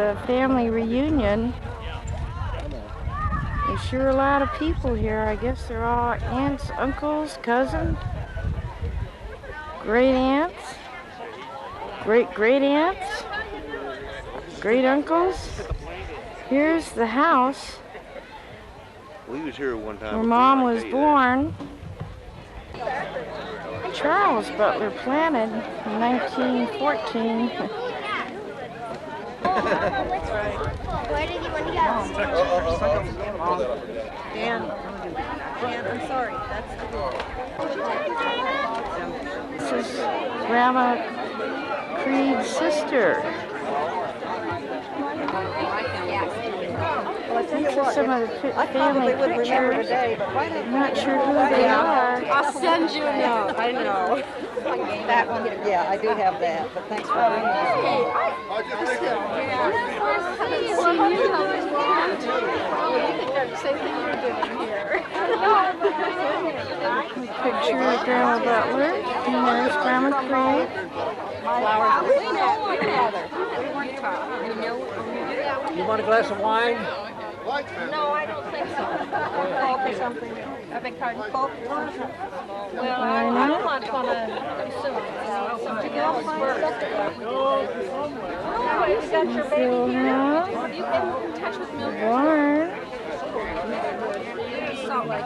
A family reunion. There's sure a lot of people here. I guess they're all aunts, uncles, cousins, great aunts, great aunts, great uncles. Here's the house We was here one time where Mom was born. Charles Butler planted in 1914. Where did you want to go? Dan, I'm sorry. This is Grandma Creed's sister. These are some of the family pictures. I'm not sure who they are. I'll send you a note. I know. That one, yeah, I do have that. But thanks for bringing it. Picture of Grandma Butler. And there's Grandma Creed. You want a glass of wine? No, I don't think so. Coke or something. I beg pardon, Coke? Well, I'm not going to consume something else first. You got your baby here? Have you been in touch with Mildred? Barn. Salt Lake.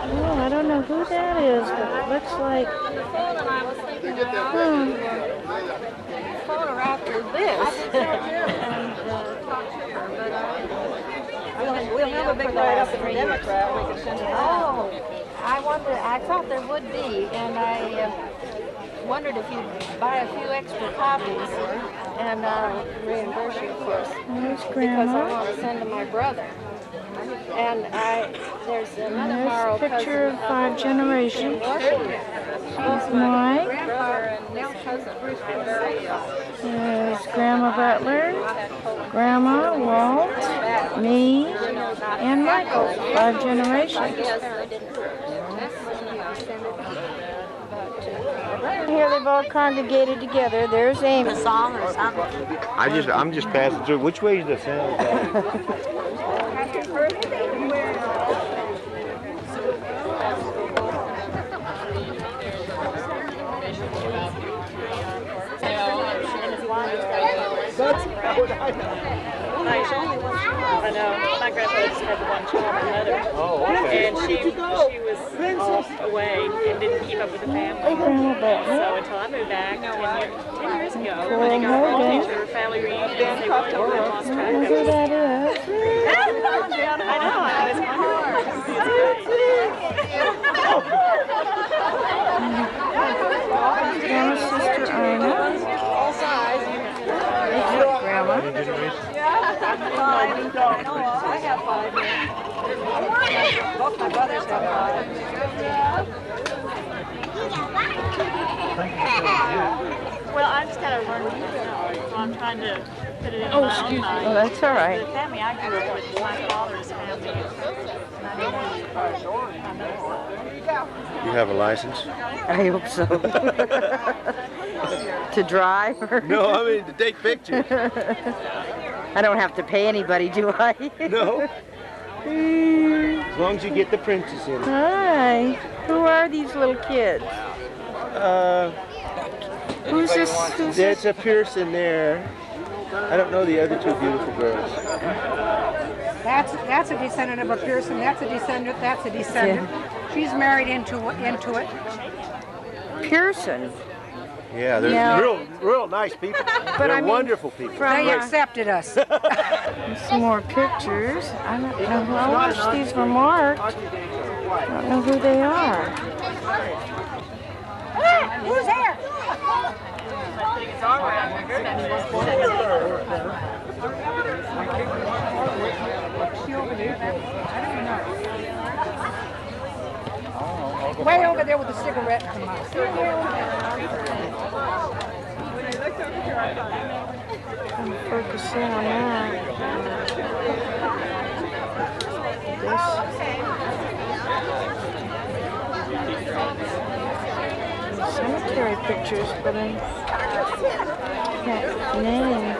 Oh, I don't know who that is, but it looks like... Phone her after this and talk to her, but we'll have a big write-up in the Democrat. We can send it out. I thought there would be, and I wondered if you'd buy a few extra copies, and reimburse you, of course, There's because I Grandma. want to send to my brother. And there's another There's Morrow a picture of cousin 5 generations. There's Mike. There's Grandma Butler, Grandma, Walt, me, and Michael. 5 generations. Here they've all congregated together. There's Amy. I'm just passing through. Which way is the sound? I know. My grandpa just had the one child, my mother. Oh, okay. And she was off away and didn't keep up with the family. So until I moved back 10 years ago, when they got a teacher family reunion, they went over and lost track of Who it. that is? I know. I was Grandma's sister Ina. all sides. Grandma. I have 5 here. Both my brothers have 5. Well, I just got to learn to so I'm trying to put it in my own mind. Oh, that's all right. The family I grew up with, my father's family. You have a license? I hope so. To drive? Or? No, I mean to take pictures. I don't have to pay anybody, do I? No. As long as you get the princess in. Hi. Who are these little kids? Who's this? There's a Pearson there. I don't know the other 2 beautiful girls. That's a descendant of a Pearson. That's a descendant. That's a descendant. Yeah. She's married into it. Pearson. Yeah, they're Yeah. real nice people. But They're I mean, wonderful people. They accepted us. Some more pictures. I don't know who. I wish these were marked. I don't know who they are. Who's there? Way over there with a cigarette in her mouth. I'm focusing on that. This. Some military pictures, but I can't name.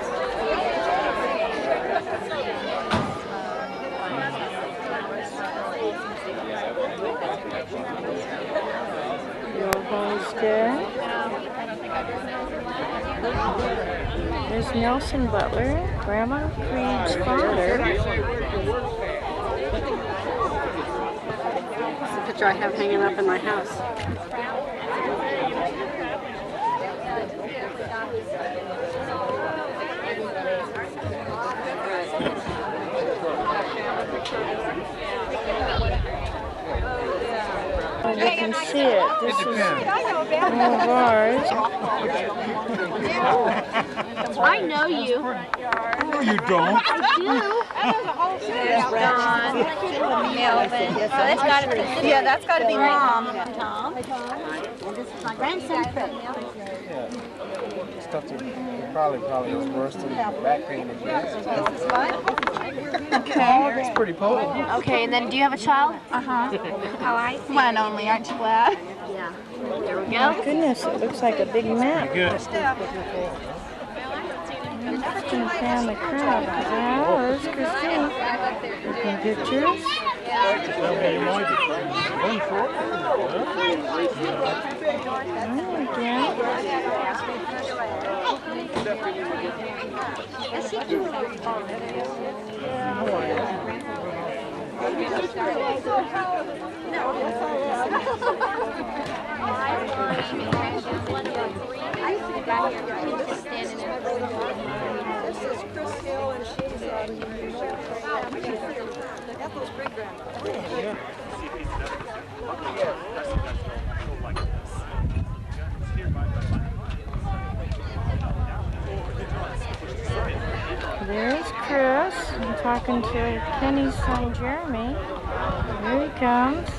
Your homestead. There's Nelson Butler, Grandma Creed's father. It's a picture I have hanging up in my house. You can see it. This is one of ours. I know you. No, you don't. I do. Melvin. So that's got to be. Yeah, that's got to be Mom. Tom. And this is my grandson, Fred. Stuff probably was worse than back pain. Okay. It's pretty potent. Okay, and then do you have a child? Uh-huh. Oh, I see. One only, aren't you glad? Yeah. There we Oh go. goodness, it looks like a big map. Good. Just gonna fan the crowd. Oh, there's Christine. Taking pictures. Oh, again. This is Chris Hill, and she's Ethel's great-grandmother. There's Chris. I'm talking to Kenny's son Jeremy. Here he comes.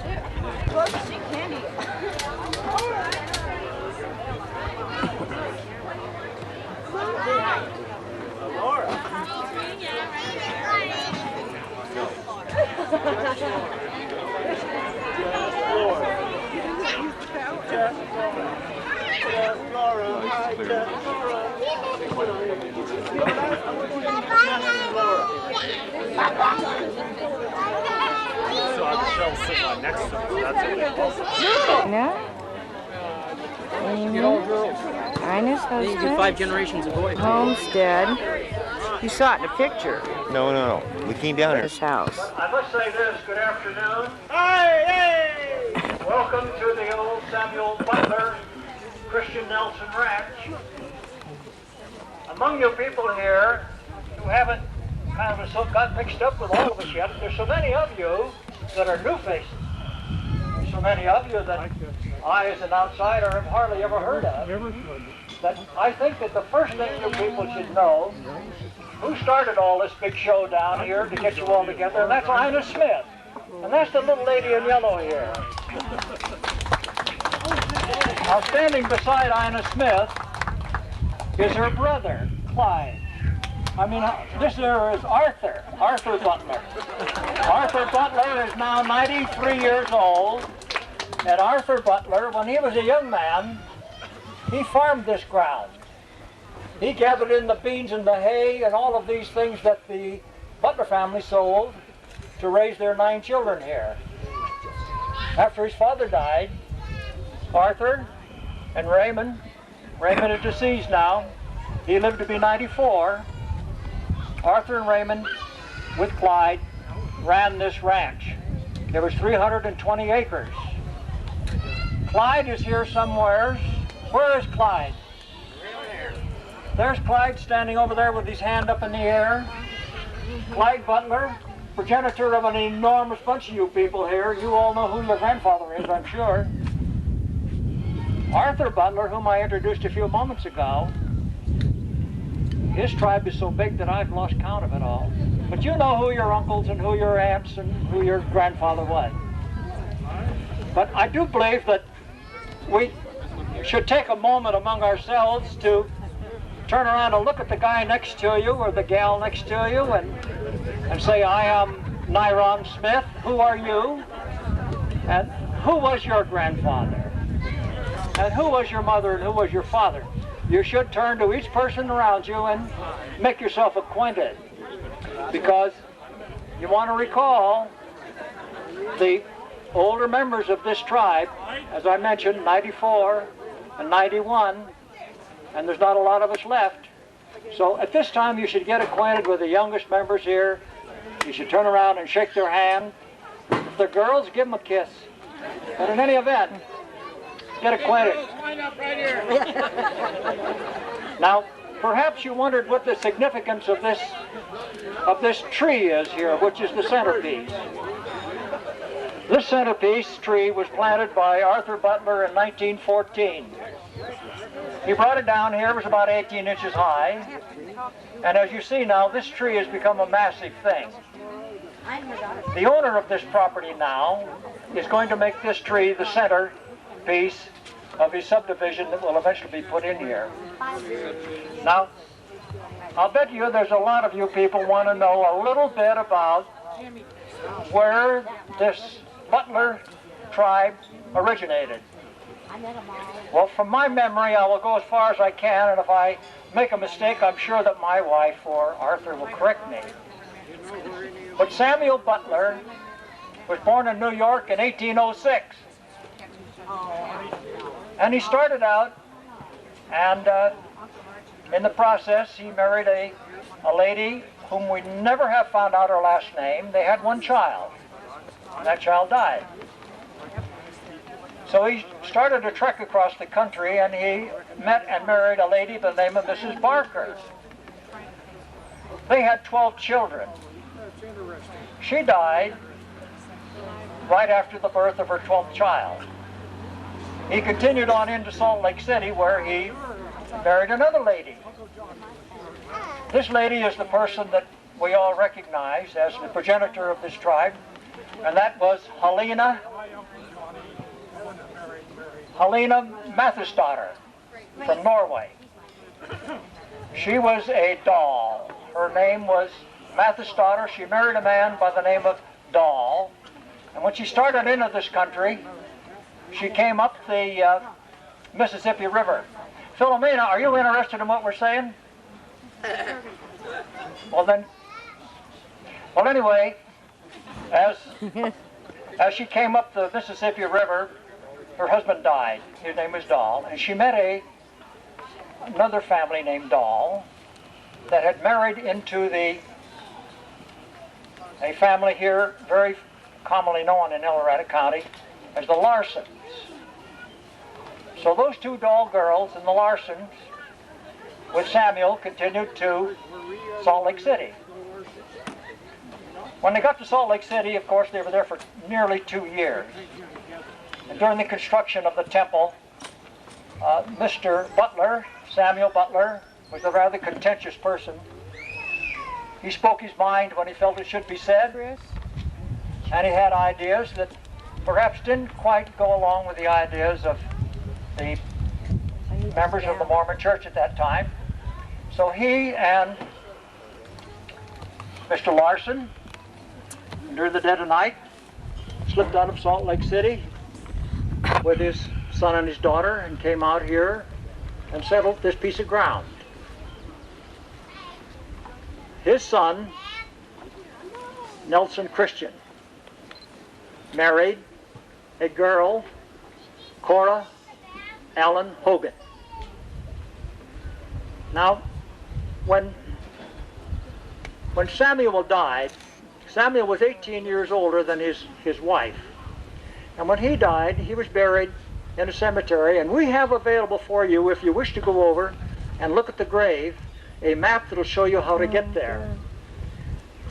No? Ina's husband. 5 generations of boys. Homestead. You saw it in a picture. No. We came down here. This house. I must say this, good afternoon. Hey! Welcome to the old Samuel Butler Christian Nelson Ranch. Among you people here who haven't kind of got mixed up with all of us yet, there's so many of you that are new faces. There's so many of you that I, as an outsider, have hardly ever heard of. That I think that the first thing you people should know, who started all this big show down here to get you all together, and that's Ina Smith. And that's the little lady in yellow here. Now, standing beside Ina Smith is her brother, Clyde. I mean, this here is Arthur Butler. Arthur Butler is now 93 years old, and Arthur Butler, when he was a young man, he farmed this ground. He gathered in the beans and the hay and all of these things that the Butler family sold to raise their 9 children here. After his father died, Arthur and Raymond is deceased now, he lived to be 94, Arthur and Raymond, with Clyde, ran this ranch. There was 320 acres. Clyde is here somewhere. Where is Clyde? There's Clyde standing over there with his hand up in the air. Clyde Butler, progenitor of an enormous bunch of you people here. You all know who your grandfather is, I'm sure. Arthur Butler, whom I introduced a few moments ago, his tribe is so big that I've lost count of it all. But you know who your uncles and who your aunts and who your grandfather was. But I do believe that we should take a moment among ourselves to turn around and look at the guy next to you or the gal next to you and say, I am Nyron Smith. Who are you? And who was your grandfather? and who was your mother and who was your father. You should turn to each person around you and make yourself acquainted, because you want to recall the older members of this tribe, as I mentioned, 94 and 91, and there's not a lot of us left. So at this time you should get acquainted with the youngest members here. You should turn around and shake their hand. If they're girls, give them a kiss. But in any event, get acquainted. Now, perhaps you wondered what the significance of this tree is here, which is the centerpiece. This centerpiece tree was planted by Arthur Butler in 1914. He brought it down here. It was about 18 inches high. And as you see now, this tree has become a massive thing. The owner of this property now is going to make this tree the centerpiece of his subdivision that will eventually be put in here. Now, I'll bet you there's a lot of you people want to know a little bit about where this Butler tribe originated. Well, from my memory, I will go as far as I can, and if I make a mistake, I'm sure that my wife or Arthur will correct me. But Samuel Butler was born in New York in 1806. And he started out, and in the process, he married a lady whom we never have found out her last name. They had one child, and that child died. So he started a trek across the country, and he met and married a lady by the name of Mrs. Barker. They had 12 children. She died right after the birth of her 12th child. He continued on into Salt Lake City, where he married another lady. This lady is the person that we all recognize as the progenitor of this tribe, and that was Helena Mathisdottir from Norway. She was a doll. Her name was Mathisdottir. She married a man by the name of Dahl. And when she started into this country, she came up the Mississippi River. Philomena, are you interested in what we're saying? Well anyway, as she came up the Mississippi River, her husband died. His name was Dahl, and she met another family named Dahl that had married into a family here very commonly known in El Dorado County as the Larsons. So those two Dahl girls and the Larsons with Samuel continued to Salt Lake City. When they got to Salt Lake City, of course, they were there for nearly 2 years. And during the construction of the temple, Mr. Butler, Samuel Butler, was a rather contentious person. He spoke his mind when he felt it should be said, and he had ideas that perhaps didn't quite go along with the ideas of the members of the Mormon Church at that time. So he and Mr. Larson, near the dead of night, slipped out of Salt Lake City with his son and his daughter and came out here and settled this piece of ground. His son, Nelson Christian, married a girl, Cora Allen Hogan. Now, when Samuel died, Samuel was 18 years older than his wife. And when he died, he was buried in a cemetery, and we have available for you, if you wish to go over and look at the grave, a map that will show you how to get there.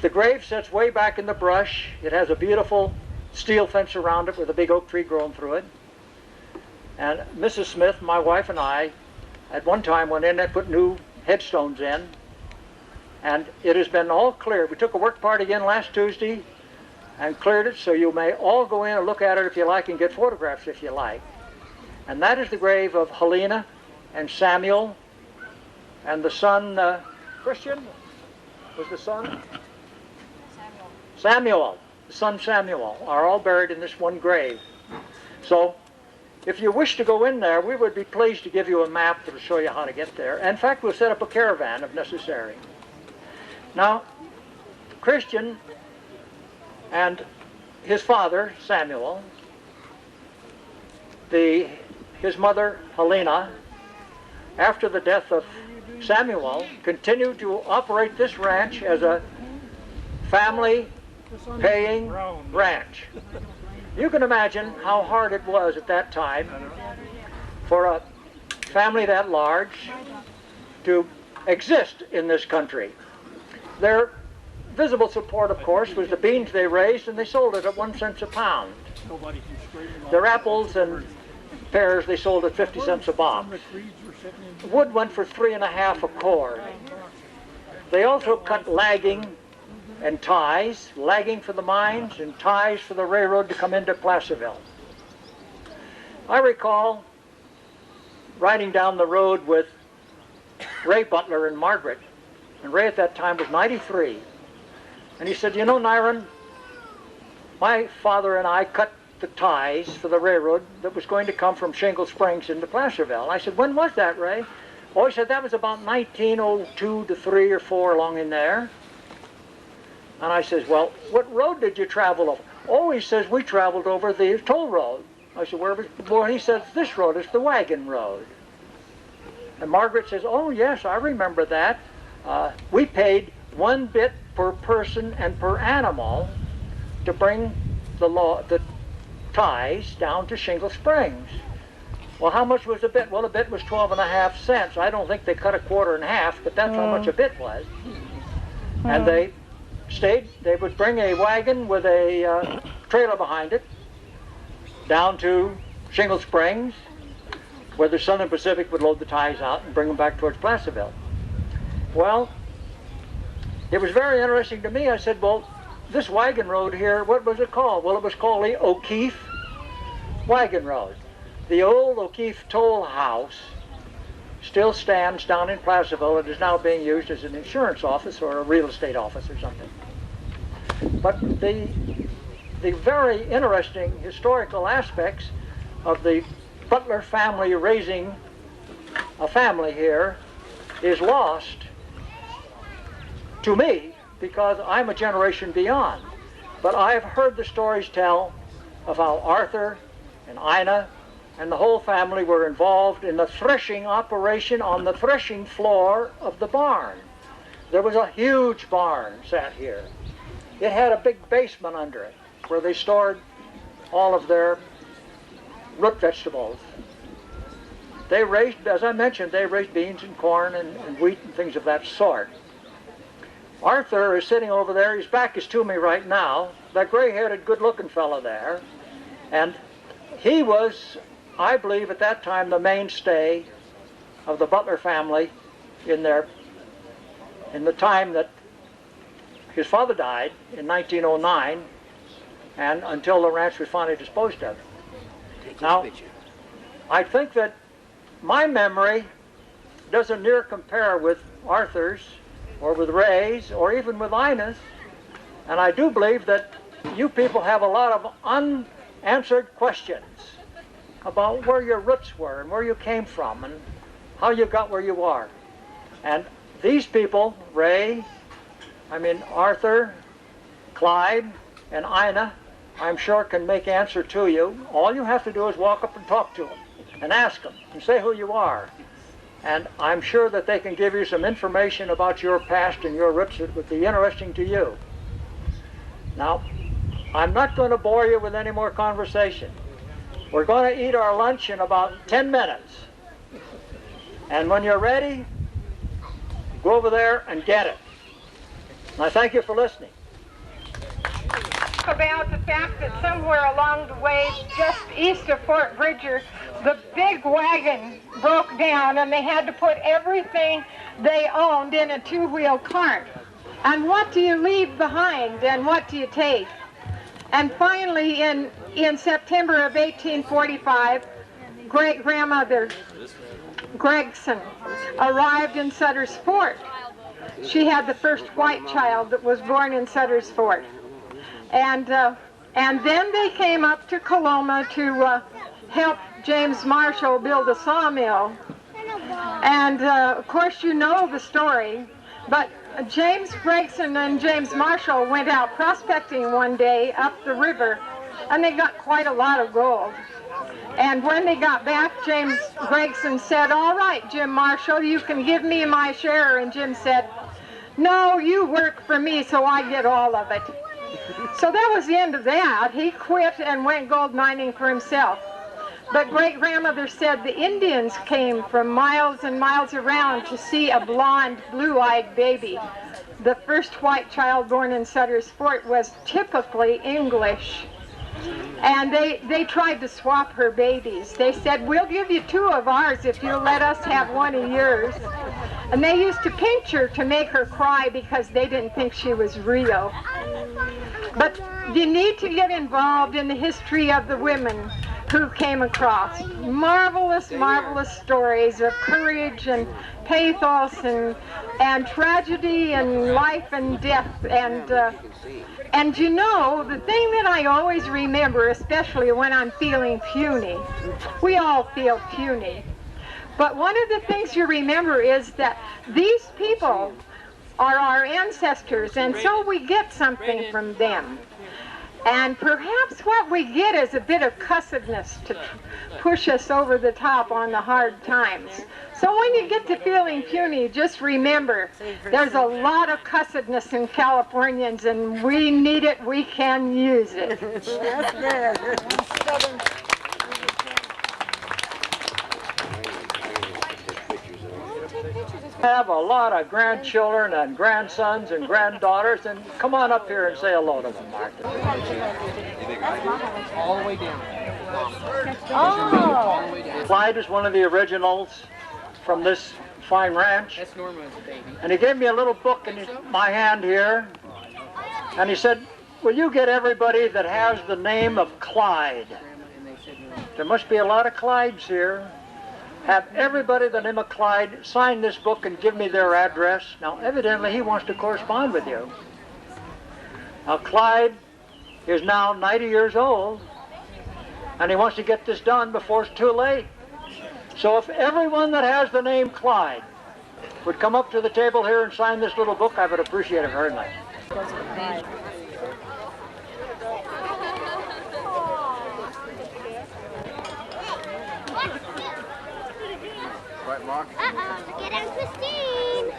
The grave sits way back in the brush. It has a beautiful steel fence around it with a big oak tree growing through it. And Mrs. Smith, my wife, and I, at one time went in and put new headstones in, and it has been all cleared. We took a work party in last Tuesday and cleared it, so you may all go in and look at it if you like and get photographs if you like. And that is the grave of Helena and Samuel, and the son, Christian, was the son? Samuel, the son Samuel, are all buried in this one grave. So if you wish to go in there, we would be pleased to give you a map that will show you how to get there. In fact, we'll set up a caravan if necessary. Now, Christian and his father, Samuel, his mother, Helena, after the death of Samuel, continued to operate this ranch as a family-paying ranch. You can imagine how hard it was at that time for a family that large to exist in this country. Their visible support, of course, was the beans they raised, and they sold it at 1 cent a pound. Their apples and pears they sold at 50 cents a box. Wood went for 3.5 a cord. They also cut lagging and ties, lagging for the mines and ties for the railroad to come into Placerville. I recall riding down the road with Ray Butler and Margaret, and Ray at that time was 93. And he said, you know, Nyron, my father and I cut the ties for the railroad that was going to come from Shingle Springs into Placerville. I said, when was that, Ray? Oh, he said, that was about 1902 to 3 or 4 along in there. And I says, well, what road did you travel over? Oh, he says, we traveled over the toll road. I said, where was? Well, he says, this road is the wagon road. And Margaret says, oh, yes, I remember that. We paid 1 bit per person and per animal to bring the ties down to Shingle Springs. Well, how much was a bit? Well, a bit was 12.5 cents. I don't think they cut a quarter in half, but that's how much a bit was. And they would bring a wagon with a trailer behind it down to Shingle Springs, where the Southern Pacific would load the ties out and bring them back towards Placerville. Well, it was very interesting to me. I said, well, this wagon road here, what was it called? Well, it was called the O'Keefe Wagon Road. The old O'Keefe Toll House still stands down in Placerville. It is now being used as an insurance office or a real estate office or something. But the very interesting historical aspects of the Butler family raising a family here is lost to me because I'm a generation beyond. But I've heard the stories tell of how Arthur and Ina and the whole family were involved in the threshing operation on the threshing floor of the barn. There was a huge barn sat here. It had a big basement under it where they stored all of their root vegetables. They raised, as I mentioned, they raised beans and corn and wheat and things of that sort. Arthur is sitting over there. His back is to me right now. That gray-headed, good-looking fellow there. And he was, I believe, at that time, the mainstay of the Butler family in the time that his father died in 1909 and until the ranch was finally disposed of. Now, I think that my memory doesn't near compare with Arthur's or with Ray's or even with Ina's, and I do believe that you people have a lot of unanswered questions about where your roots were and where you came from and how you got where you are. And these people, Arthur, Clyde, and Ina, I'm sure can make answer to you. All you have to do is walk up and talk to them and ask them and say who you are. And I'm sure that they can give you some information about your past and your roots that would be interesting to you. Now, I'm not going to bore you with any more conversation. We're going to eat our lunch in about 10 minutes. And when you're ready, go over there and get it. And I thank you for listening. About the fact that somewhere along the way, just east of Fort Bridger, the big wagon broke down and they had to put everything they owned in a two-wheel cart. And what do you leave behind and what do you take? And finally, in September of 1845, great-grandmother Gregson arrived in Sutter's Fort. She had the first white child that was born in Sutter's Fort. And then they came up to Coloma to help James Marshall build a sawmill. And of course you know the story, but James Gregson and James Marshall went out prospecting one day up the river, and they got quite a lot of gold. And when they got back, James Gregson said, "All right, Jim Marshall, you can give me my share." And Jim said, "No, you work for me, so I get all of it." So that was the end of that. He quit and went gold mining for himself. But great-grandmother said the Indians came from miles and miles around to see a blonde, blue-eyed baby. The first white child born in Sutter's Fort was typically English. And they tried to swap her babies. They said, "We'll give you 2 of ours if you'll let us have 1 of yours." And they used to pinch her to make her cry because they didn't think she was real. But you need to get involved in the history of the women who came across. Marvelous, marvelous stories of courage and pathos and tragedy and life and death. And you know, the thing that I always remember, especially when I'm feeling puny, we all feel puny, but one of the things you remember is that these people are our ancestors, and so we get something from them. And perhaps what we get is a bit of cussedness to push us over the top on the hard times. So when you get to feeling puny, just remember, there's a lot of cussedness in Californians, and we need it, we can use it. I have a lot of grandchildren and grandsons and granddaughters, and come on up here and say hello to them, Martha. All the way down. Oh! Clyde is one of the originals from this fine ranch. That's Norma as a baby. And he gave me a little book in my hand here, and he said, "Will you get everybody that has the name of Clyde? There must be a lot of Clydes here. Have everybody the name of Clyde sign this book and give me their address." Now, evidently, he wants to correspond with you. Now, Clyde is now 90 years old, and he wants to get this done before it's too late. So if everyone that has the name Clyde would come up to the table here and sign this little book, I would appreciate it very much. Right, Mark? Uh-oh, get on Christine.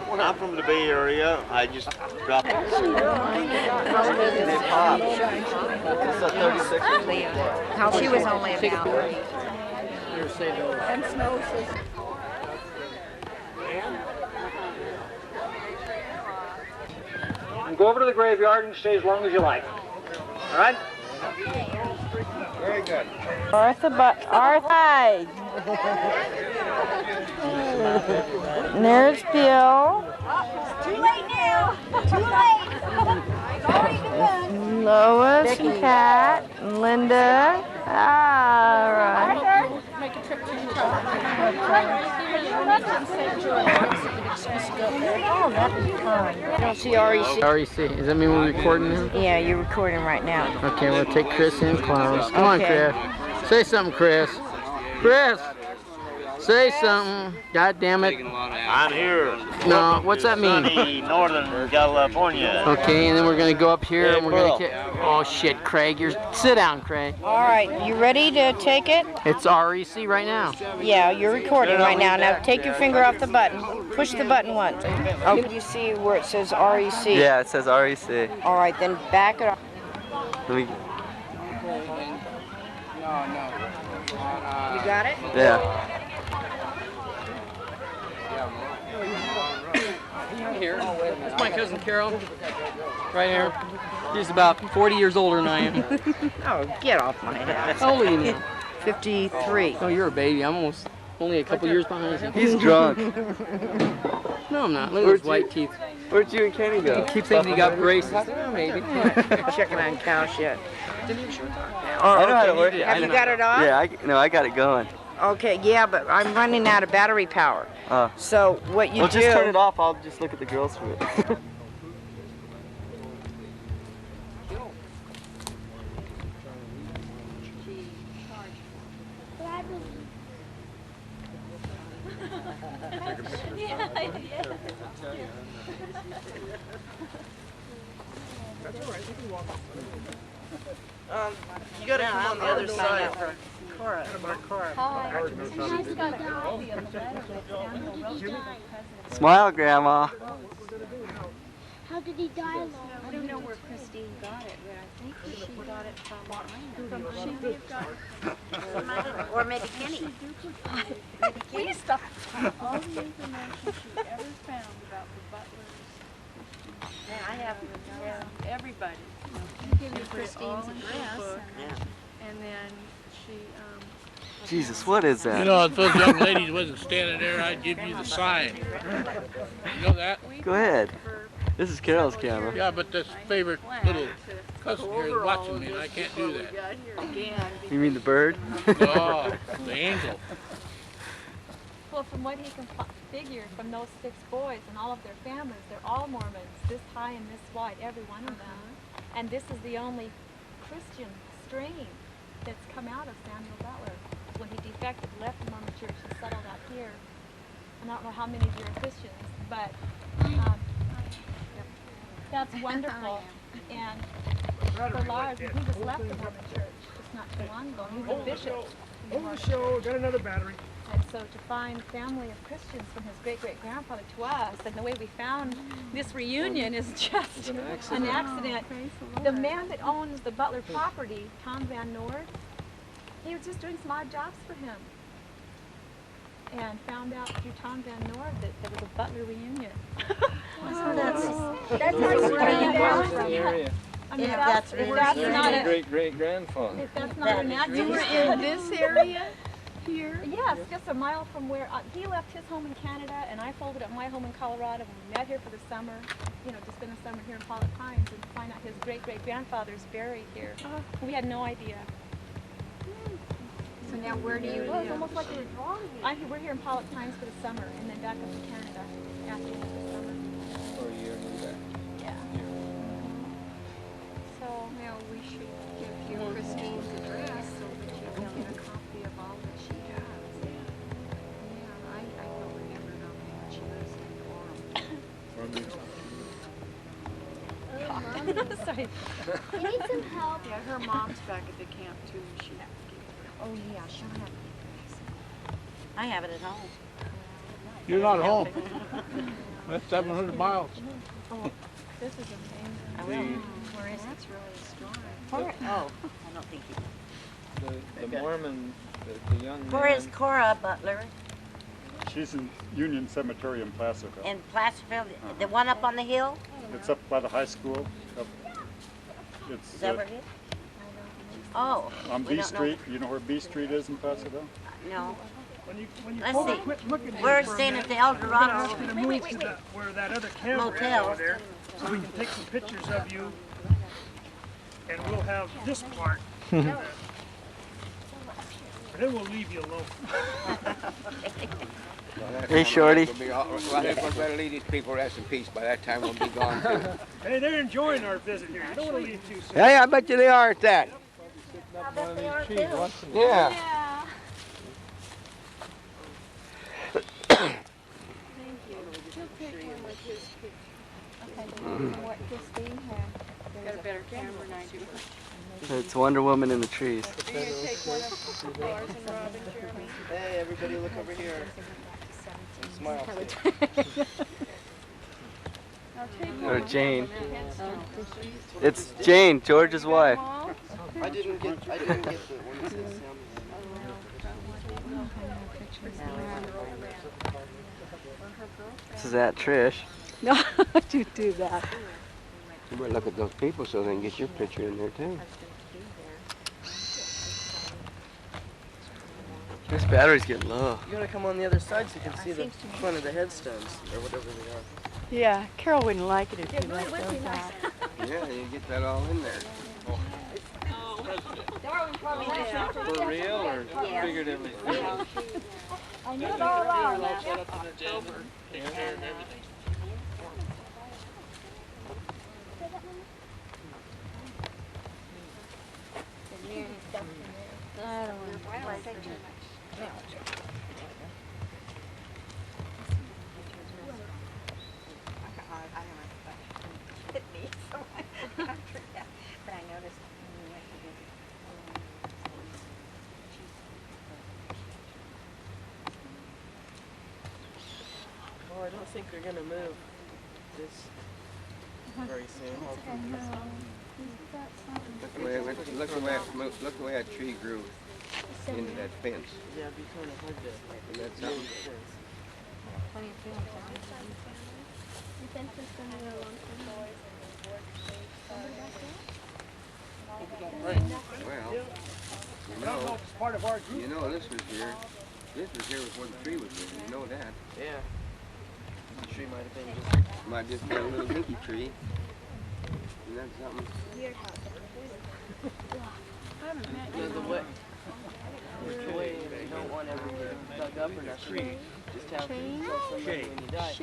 Well, I'm from the Bay Area. I just dropped it. It's a 36. How she was only about. And snow. And go over to the graveyard and stay as long as you like. All right? Very good. Arthur. And there's Bill. Too late now. Too late. Lois and Kat and Linda. All right. Make a trip to Utah. Oh, that'd be fun. You don't see REC? REC. Does that mean we're recording now? Yeah, you're recording right now. Okay, we'll take Chris and Klaus. Come on, Okay. Chris. Say something, Chris. Chris! Say something. God damn it. I'm here. No, what's that mean? Sunny Northern California. Okay, and then we're gonna go up here and we're gonna get. Oh shit, Craig, sit down, Craig. All right, you ready to take it? It's REC right now. Yeah, you're recording right now. Now take your finger off the button. Push the button once. Oh, you see where it says REC? Yeah, it says REC. All right, then back it up. Let me. You got it? Yeah. Here. It's my cousin Carol. Right here. She's about 40 years older than I am. Oh, get off my head. How old are you? 53. Oh, you're a baby. I'm almost only a couple years behind you. He's drunk. No, I'm not. Look at those white teeth. Where'd you and Kenny go? You keep thinking you got braces. Oh, maybe. Checking on cow shit. I know how to work it. Have you got it on? Yeah, I got it going. Okay, yeah, but I'm running out of battery power. So what you Well, do... just turn it off. I'll just look at the girls for it. You gotta come on the other side. Cora. She's got a copy of the letter that Samuel wrote to her cousin. Smile, Grandma. How did he die, Lord? I don't know where Christine got it, but I think she got it from or maybe Kenny. We stopped all the information she ever found about the butlers. Yeah, I have Everybody. She gave me Christine's address, and then she. Jesus, what is that? You know, if those young ladies wasn't standing there, I'd give you the sign. You know that? Go ahead. This is Carol's camera. Yeah, but this favorite little cousin here is watching me, and I can't do that. You mean the bird? Oh, the angel. Well, from what he can figure from those 6 boys and all of their families, they're all Mormons, this high and this wide, every one of them. And this is the only Christian strain that's come out of Samuel Butler. When he defected, left the Mormon church and settled out here. And I don't know how many of you are Christians, but that's wonderful. And for Lars, he just left the Mormon church just not too long ago. He's a bishop. Over the show, got another battery. And so to find a family of Christians from his great-great-grandfather to us, and the way we found this reunion is just an accident. The man that owns the Butler property, Tom Van Noord, he was just doing some odd jobs for him. And found out through Tom Van Noord that there was a Butler reunion. That's our area. I mean, that's not a great-great-grandfather. If that's not an accident. You were in this area here? Yes, just a mile from where he left his home in Canada, and I folded up my home in Colorado. And we met here for the summer, you know, to spend the summer here in Pollock Pines and find out his great-great-grandfather's buried here. We had no idea. So now where do you Well, it's live? almost like we're here in Pollock Pines for the summer, and then back up to Canada after the summer. For a year and back. Yeah. So Well, we should give you Christine's address so that you can get a copy of all that she has. Yeah, I don't remember how many she lives in Orem. sorry. You need some help. Yeah, her mom's back at the camp too, and she. Oh, yeah, she'll have it. I have it at home. You're not home. That's 700 miles. This is amazing. I will. Where is it? That's really strong. Oh, I don't think you. The Mormon, the young Where man. is Cora Butler? She's in Union Cemetery in Placerville. In Placerville, the one up on the hill? It's up by the high school. It's Is that where it is? Oh. on we B don't know. Street. You know where B Street is in Placerville? No. When you Let's pull see. it, quit looking at it We're for a staying minute. at the El I'm gonna Dorado ask you to move to the, where that other camera is Motel. over there, so we can take some pictures of you, and we'll have this part. And then we'll leave you alone. Hey, Shorty. We'll better leave these people rest in peace. By that time, we'll be gone too. Hey, they're enjoying our visit here. You don't want to leave too soon. Hey, I bet you they are at that. I bet they are too. Yeah. Got a better camera than I do. It's Wonder Woman in the trees. You're going to take one of Lars and Robin, Jeremy? Hey, everybody, look over here. Smile. Or Jane. It's Jane, George's wife. I didn't get the one that says This is that Trish. No, don't you do that. You better look at those people so they can get your picture in there too. This battery's getting low. You gotta come on the other side so you can see the front of the headstones, or whatever they are. Yeah, Carol wouldn't like it if you left those out. Yeah, you get that all in there. For real or figuratively? I knew it all along. I don't want to say too much. think they're gonna move this very soon. Look the way that tree grew into that fence. Yeah, it'd be kind of hard to. And that's something. Plenty of field. You think this is going to be a long time? Well, it's part of our group. you know this was here. This was here before the tree was here. You know that. Yeah. The tree might have been just. Might just be a little dinky tree. And that's something. The way you don't want everything dug up or nothing. Just have to tell somebody when you die.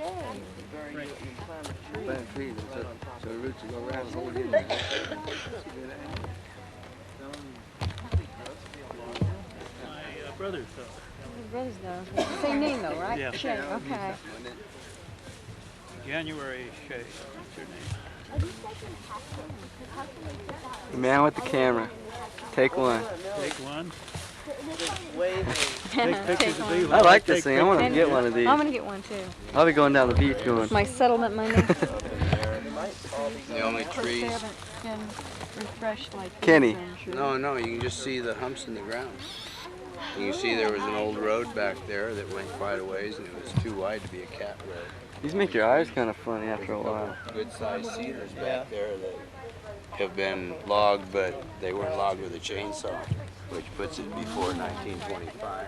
Bury you and plant a tree. Plant a tree Right on top so the roots will go around and hold in there. My brother fell. Your brothers though. Same name though, right? Yeah. Shay, okay. January Shay. What's her name? The man with the camera. Take one. Take one. Take pictures of these. I like this thing. I want to get one of these. I'm going to get one too. I'll be going down the beach going. My settlement money. The only trees. They haven't been refreshed like Kenny. No, you can just see the humps in the ground. You can see there was an old road back there that went quite a ways, and it was too wide to be a cat road. These make your eyes kind of funny after a while. Good-sized cedars back there that have been logged, but they weren't logged with a chainsaw, which puts it before 1925.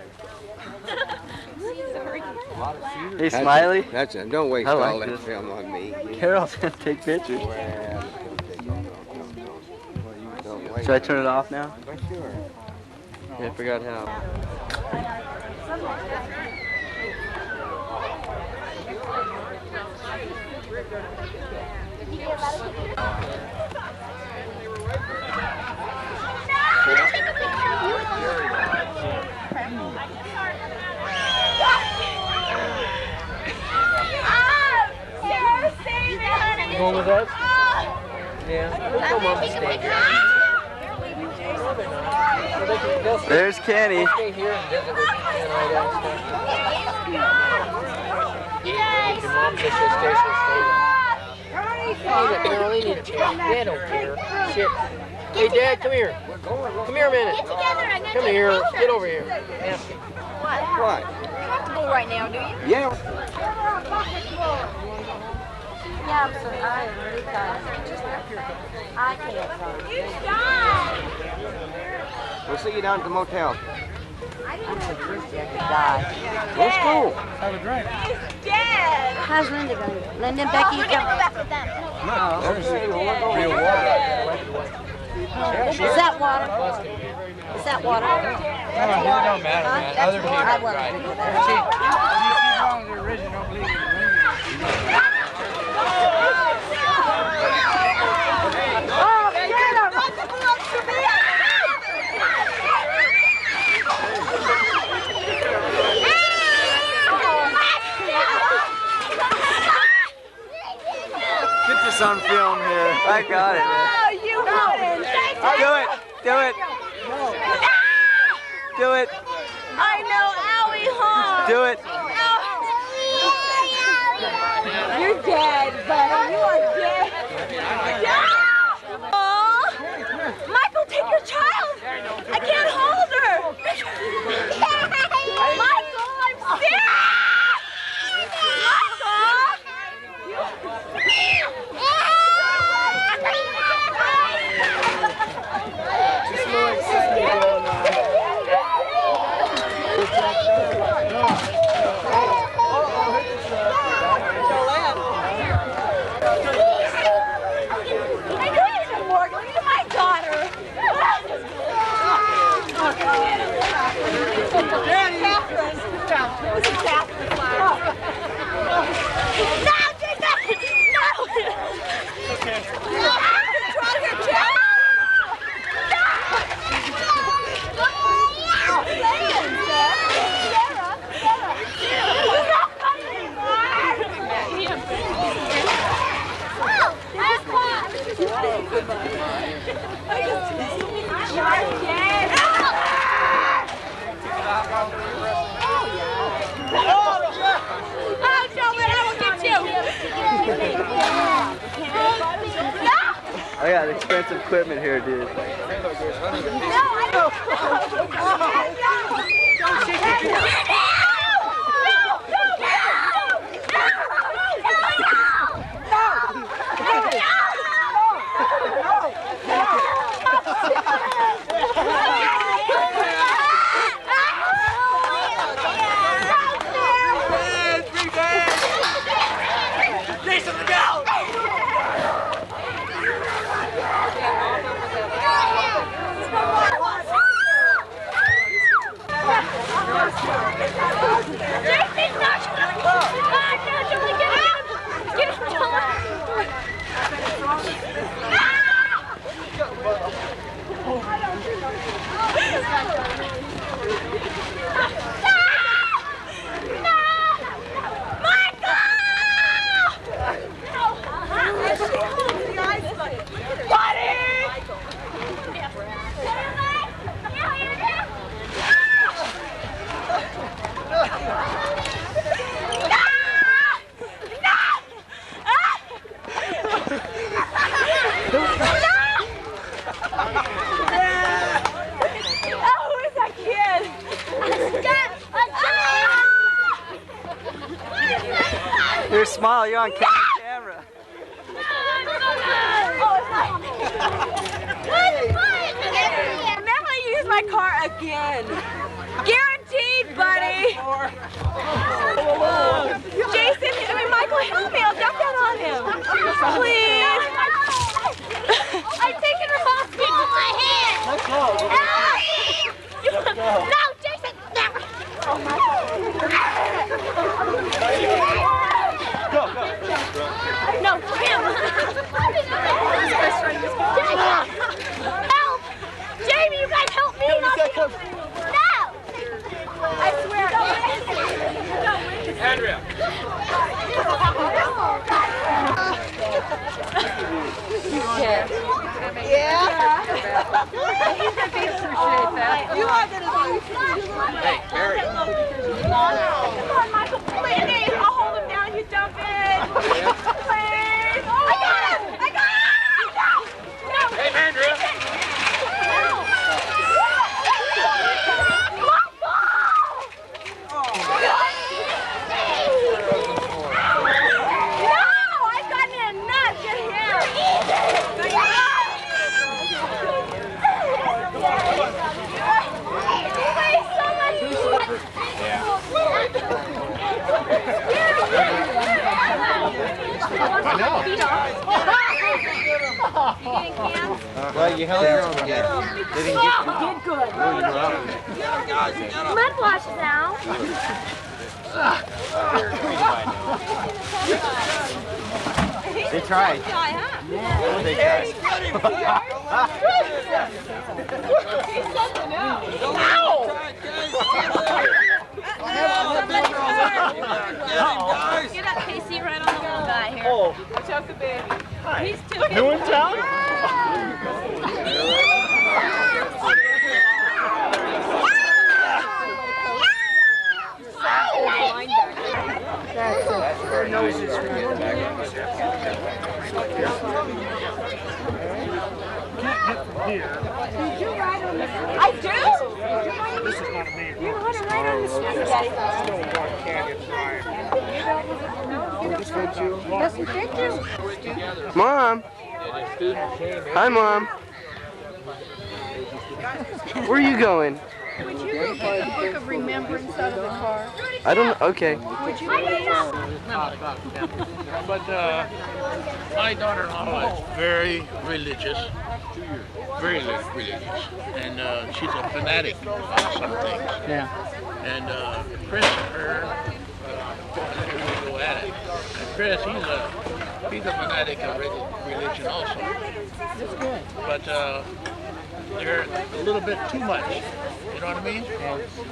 Hey, Smiley. That's it. Don't waste I like all that this. film on me. Carol's gonna take pictures. Should I turn it off now? Sure. Yeah, I forgot how. You going with us? Yeah. We'll go mom and stay here. There's Kenny. Stay here and visit with you and I downstairs. Your mom just says stay, so stay. Hey, look, Carol, they need a chair. Dad don't care. Shit. Hey, Dad, come here. Come here a minute. Come here. Get over here. Ask him. What? Comfortable right now, do you? Yeah. Yeah, I'm sorry. I am really tired. I can't run. We'll see you down at the motel. I'm so thirsty I could die. Let's go. Have a drink. How's Linda going? Linda and Becky, you come? Is that water? Is that water? It don't matter, man. Other people I want right. to drink Get this on film here. I got it. you wouldn't. Do it. Do it. Do it. I know, owie home. Do it. You're dead, buddy. You are dead. Aww. Michael, take your child. I can't hold her. Michael, I'm sick. Oh, Joe, I will get got expensive equipment here, dude. You're small, you're on camera. Remember to use my car again. Guaranteed, buddy. Jason, Michael, help me. I'll dump that on him. Please. I'm taking her hostage with my hand. Let go. No, Jason. Oh, my God. Go. No, him. Help! Jamie, you guys help me! No! I swear. Andrea. Yeah? He's going to appreciate that. You are going to be. Hey, Mary. Come on, Michael, please. I'll hold him down. You dump it. Please. I got him. No. Hey, Andrea. I know. Well, you held your own again. They didn't get you. You did good. Mud washes out. They tried. They tried. Get up, Casey, right on the little guy here. Oh. Watch out the baby. He's too New in town? That's it. Her nose is here. Did you ride on the street? I do? This is not amazing. You know how to ride on the street, Daddy? Still one canyon drive. Does it fit you? Mom. Hi, Mom. Where are you going? Would you go get the book of remembrance out of the car? I don't know. Okay. Would you please? But my daughter-in-law is very religious, and she's a fanatic on some things. Yeah. And Chris and her, we go at it. And Chris, he's a fanatic of religion also. That's good. But they're a little bit too much. You know what I mean?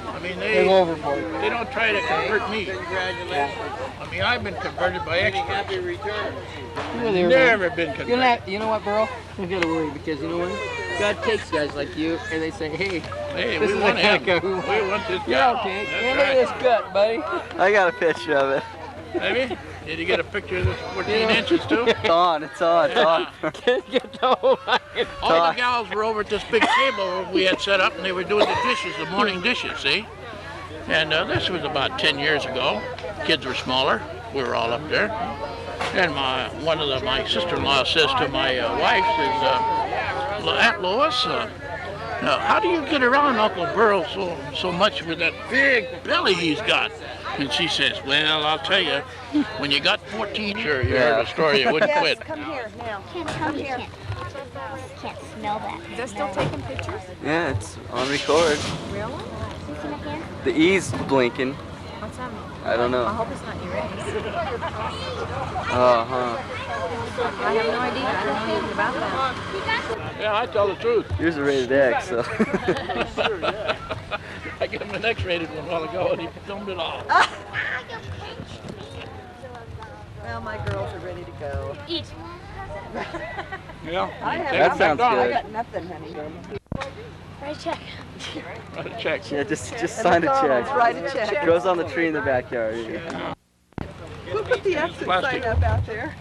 I mean, they don't try to convert me. I mean, I've been converted by experts. Never been converted. You know what, Burl? You gotta worry because you know what? God takes guys like you and they say, hey, this we is want the kind him. of guy we want. We want this guy. You're okay. That's Hey, look at right. this gut, buddy. I got a picture of it. Maybe? Did you get a picture of this 14 inches too? It's on, it's on, it's on. Can't get the whole wagon. All the gals were over at this big table we had set up, and they were doing the dishes, the morning dishes, see? And this was about 10 years ago. Kids were smaller. We were all up there. And my sister-in-law says to my wife, says, Aunt Lois, how do you get around Uncle Burl so much with that big belly he's got? And she says, well, I'll tell you, when you got 14, sure, you heard the story, you wouldn't Yes, quit. come here now. Come here. Can't smell that. Is that still taking pictures? Yeah, it's on record. Really? The E's blinking. What's that mean? I don't know. I hope it's not your ex. Uh-huh. I have no idea. I don't know anything about that. Yeah, I tell the truth. Here's a rated X, so. I gave him an X-rated one a while ago, and he filmed it all. Well, my girls are ready to go. Eat. Yeah, That sounds good. I got nothing, honey. Write a check. Write a check. Yeah, just sign a check. Write a check. Goes on the tree in the backyard. Who put the exit sign up out there?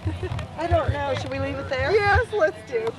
I don't know. Should we leave it there? Yes, let's do.